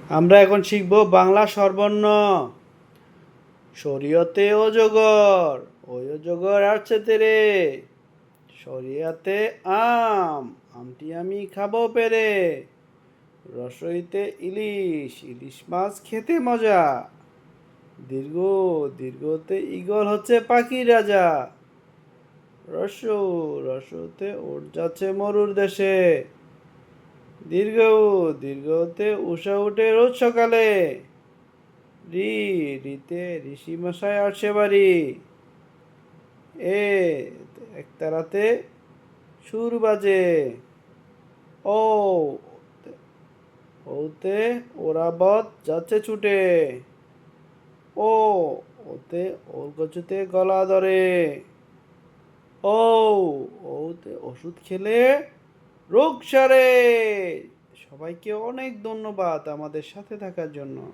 আমরা এখন শিখব বাংলা স্বরবর্ণ। শরীয়তে অজগর, ওই অজগর আসছে তেরে। শরিয়াতে আম, আমটি আমি খাবো পেরে। রসইতে ইলিশ, ইলিশ মাছ খেতে মজা। দীর্ঘ, দীর্ঘতে ঈগল হচ্ছে পাখির রাজা। রসু, রসুতে উট যাচ্ছে মরুর দেশে। দীর্ঘ, দীর্ঘতে উষা উঠে রোজ সকালে। রি, রিতে ঋষি মশাই আসে বাড়ি। এ, একতারাতে সুর বাজে। ও, ওতে ওরাবত যাচ্ছে ছুটে। ও, ওতে ওর কচুতে গলা ধরে। ও, ওতে ওষুধ খেলে রোগ সারে। সবাইকে অনেক ধন্যবাদ আমাদের সাথে থাকার জন্য।